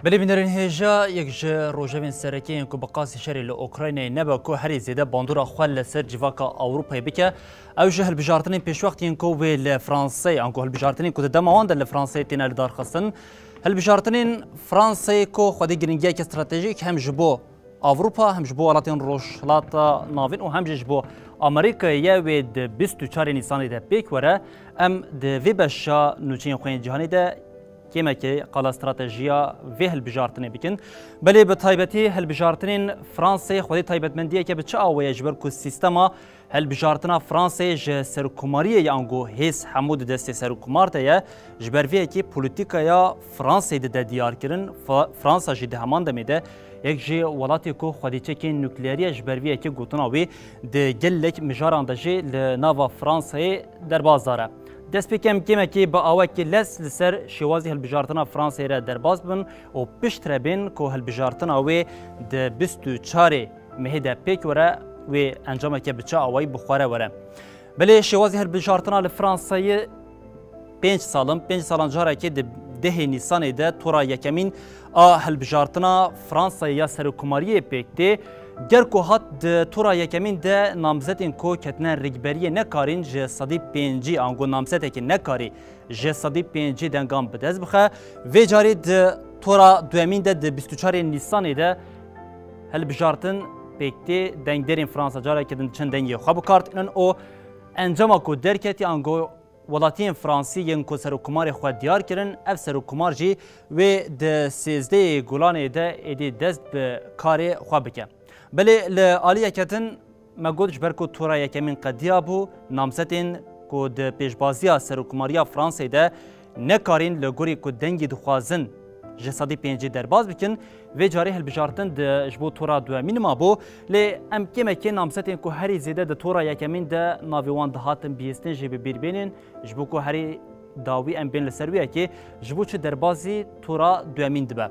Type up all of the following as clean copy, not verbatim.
بله بینرین هجا یک جه روژوین سرکی که بقاسی شری لأوکراینه نبا که هری زیده باندورا خوال لسر جواکا اوروپای بکه او جه هلبجارتنین پیش وقتی که به لفرانسی انکو هلبجارتنین که دماوان در لفرانسی تینال دار خستن هلبجارتنین فرانسی که خودی گرینگی که استراتژیک هم جبو اوروپا هم جبو ولاتین روشلات ناوین و هم جبو امریکا یا وید 24 نیسان ده پیک وره ام ده وی بشا نوچین خوین جهانی ده كما كي قال استراتيجيه في هالبجارتنين بكن بلي بتايبتي هالبجارتنين فرنسي خودي تايبت منديه كي بتشاو يجبر كو السيستما هالبجارتنا فرنسي ج سركماريه يانغو هيس حمود دست سركمارته يا جبر في كي بوليتيكا يا فرنسي د ديار كرن فرنسا جي دهمان دميده یک جی ولاتی کو خودی چکین نوکلیری جبروی کی گوتناوی د گلک مجاران دجی لناوا فرانسه در بازاره دست بکم که با آوکی لس لسر شوازی هالبجارتنا فرانسه را در باز بن و پشت ربین که هالبجارتنا وی د 24 مهده پیک وره و انجام که بچه آوی بخواره وره بله شوازی هالبجارتنا لفرانسه 5 سالان جاره که ده نیسان ده تورا یکمین هالبجارتنا فرانسه یا سرکماری پیکته گر کو هات تورا یکمین ده نامزدین کو کتنه رگبری نکارین جه صدی پینجی آنگو نامزده که نکاری جه صدی پینجی دنگام بدز بخه و جاری ده تورا دوامین ده 24 نیسان ده هالبجارتن پیکته دنگ درین فرانسه جاره که چند دنگی خواب کارت اینن او انجام کو درکتی آنگو ولاتین فرانسی ین کو سرکمار خود دیار کردن اف سرکمار جی و د 13 گولان ده ادی دست به کار خو بکه بله لالیه کتن مگودش برکو تورا یکمین قدیا بو نامزدین کو د پیشبازیا سرکماریا فرانسی ده نکارین لگوری کو دنگی دخوازن جسدی پنجی در باز بکن و جاری هالبجارتن د جبو تورا دوامین ما بو لی ام کمه که نامزدین کو هری زیده د تورا یکمین ده ناویوان دهاتن بیستن جی بیربینین جبو کو هری داوی ام بین لسرویه که جبو چه در بازی تورا دوامین دبه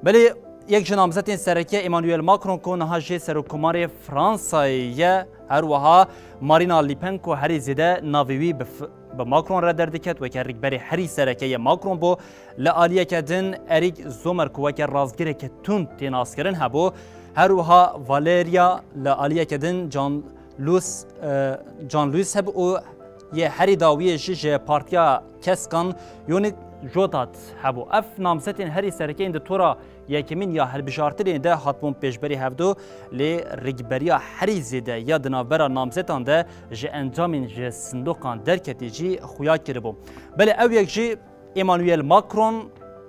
بلی یک جنامزدین سرکی ایمانوئل ماکرون کو نها جی سرکمار فرانسایه هر وها مارینا لیپن کو هری زیده ناویوی به ماکرون را دردکت و که رکبری هری سرکی ماکرون بو لآلیه کدن اریک زومر کو که رازگیره که تون تیناس کرن هبو هر وها والریا لآلیه کدن جان لویس هب او یه هری داویه جه پارتیا کسکان یونیک جوتات هبو اف نامزدین هری سرکی این تورا یکمین یا هالبجارتنین ده هاتبون پیشبری هفدو لی رگبریا هری زیده یا دنابرا نامزدان ده جه انجامین جه صندوقان درکتی جی خویا کربو بله او یک جی ایمانوئل ماکرون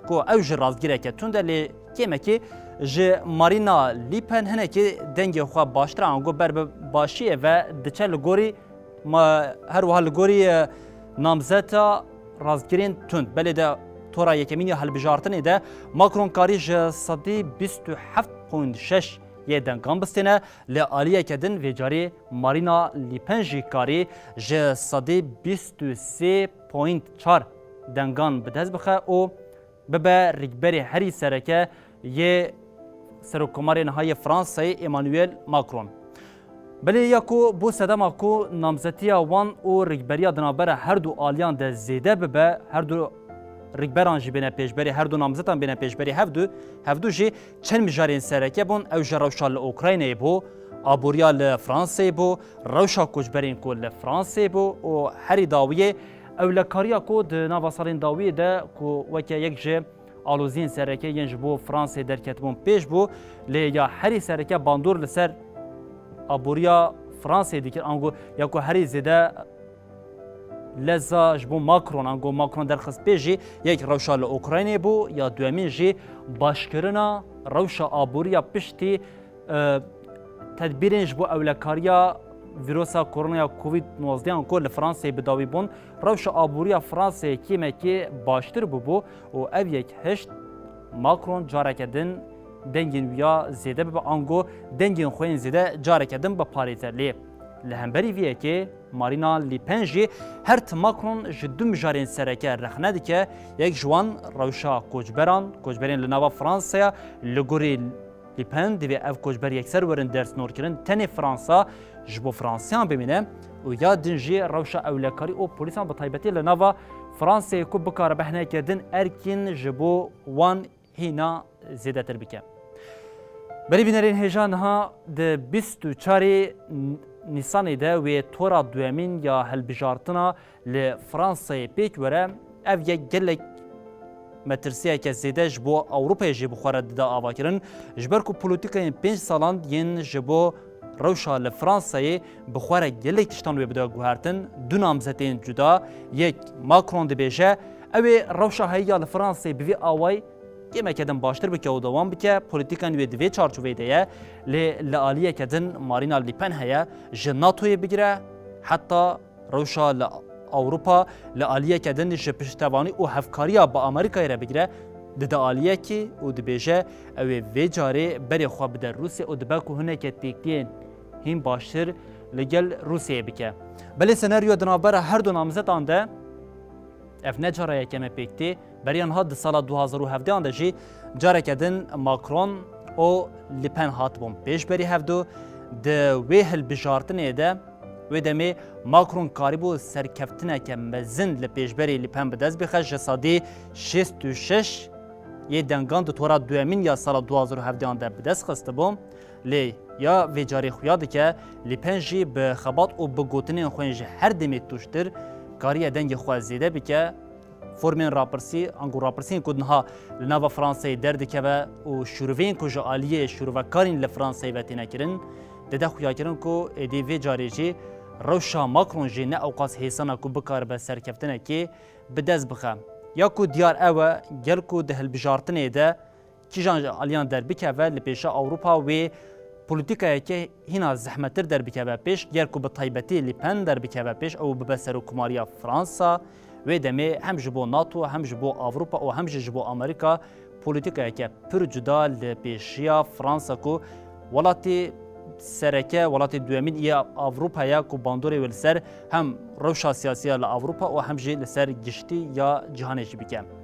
کو او جه رازگیره که تونده لی کمه که جه مارینا لیپن هنه که دنگ خواه باشتر آنگو بر باشیه و دچه لگوری هر وها لگوری نامزدتا رازگیرین تند بله ده تورا یکمین یا هالبجارتنی ده ماکرون کاری جه صدی 27.6 یه دنگان بستینه لآلیه کدن و جاری مارینا لیپنجی کاری جه صدی 23.4 دنگان بدهز بخه او ببه رگبری هری سرکه یه سرکمار نهای فرانسه ایمانوئل ماکرون بله یکو بو سدما کو نامزدیا وان او رگبریا دنابره هر دو آلیان ده زیده ببه هر دو رگبران جی بینه پیشبری هر دو نامزدان بینه پیشبری هفدو جی چند مجارین سرکه بون او جروشا لأوکراینه بو آبوریا لفرانسه بو روشا کجبرین کو لفرانسه بو و هری داویه او لکاریا کو ده نواسالین داویه ده کو وکه یک جی آلوزین سرکه ینج بو فرانسه درکت بون پیش بو لی یا هری سرکه باندور لسر آبوریا فرانسه دیگر آنگو یا کو هری زیده لذا جبو ماکرون انگو ماکرون درخواست پیجی یک روشا لأوکراینه بو یا دوامین جی باشکرنا روشا آبوریا پشتی تدبیرین جبو اولکاریا ویروسا کرونا یا کووید 19 انکو لفرانسه بداوی بون روشا آبوریا فرانسه کیمه که باشتر بو و او یک هشت ماکرون جارکدن دنگین ویا زیده به آنگو دنگین خوین زیده جارکدن به پاریزرلی لهمبری ویه که مارینا لیپن جی هر تماکرون جدو مجارین سرکه رخنه دی که یک جوان روشا کوچبرین لناوا فرانسیا لگوری لیپن دی اف کوچبر یکسر ورن درس نور کرن تنی فرانسا جبو فرانسیان ببینه و یا دنجی روشا اولکاری او پولیسان بطایبتی لناوا فرانسیا کو بکار بهنه کردن ارکین جبو وان هینا زیادتر بکه. بری بینرین هجان ها ده 24 نیسانی ده و تورا دوامین یا هلبجارتنا لفرانسای پیک وره اف یک گلک مترسیه که زیده جبو اوروپای جبو خورد دا آوا کرن جبر کو پولیتیکای 5 سالان ین جبو روشا لفرانسای بخوره گلک تشتان و بدا گوهرتن دو نامزدین جدا یک ماکرون دی بیجه اوی روشا هیا لفرانسای بوی آوای که کدن باشتر بکه و دوام بکه پولیتیکان وی دوی چارچوبه دیه لعالیه کدن مارینا لیپن هیا جناتوی بگیره حتی روشا اوروپا لعالیه کدن جپشتوانی و هفکاریا با امریکا را بگیره ده عالیه کی و ده بیجه اوی وی جاره بری خواب در روسیه و دبا که هنه که تیکتین هم باشتر لگل روسیه بکه بلی سناریو دنابر هر دو نامزد آنده اف نجاره یکمه پیکتی بریان ها ده سال 2017 آنده جی جاره کدن ماکرون و لیپن هات بوم پیش بری هفدو ده وی هل بجارتن ایده و دمی ماکرون کاریبو سرکفتنه که مزن لپیشبری لیپن بدست بخش جسادی 66 یه دنگان دو تورا دوامین یا سال 2017 آنده بدست خسته بوم لی یا وی جاری خویاده که لیپن جی به خبات و بگوتنین خوینج هر دمی توشتر کاری دنگ خوازیده بکه فرمین راپرسی انگو راپرسین کدنها لناو فرانسه درد که و شروعین کجا آلیه شروع کارین لفرانسه و تینه کرن دده خویا کرن که ایدی وی جاری جی روشا ماکرون جی نه اوقاس حیسانا کو بکار به سرکفتنه که بدست بخه یا کو دیار اوه گل کو ده هلبجارتنه ده کی جان آلیان در بکه و لپیشا اوروپا و پولیتیکایی که هینا زحمتر در بکه و پیش گل کو به طیبتی لیپن در بکه و پیش او به سروکماریا فرانسا و دمه هم جبو ناتو هم جبو اوروپا و هم جبو امریکا پولیتیکایی که پر جدا لپیشیا فرانسا کو ولاتی سرکه ولات دوامین یا اوروپا یا کو باندوری ول سر هم روشا سیاسی ل اوروپا و هم جی لسر گشتی یا جهان جی بکه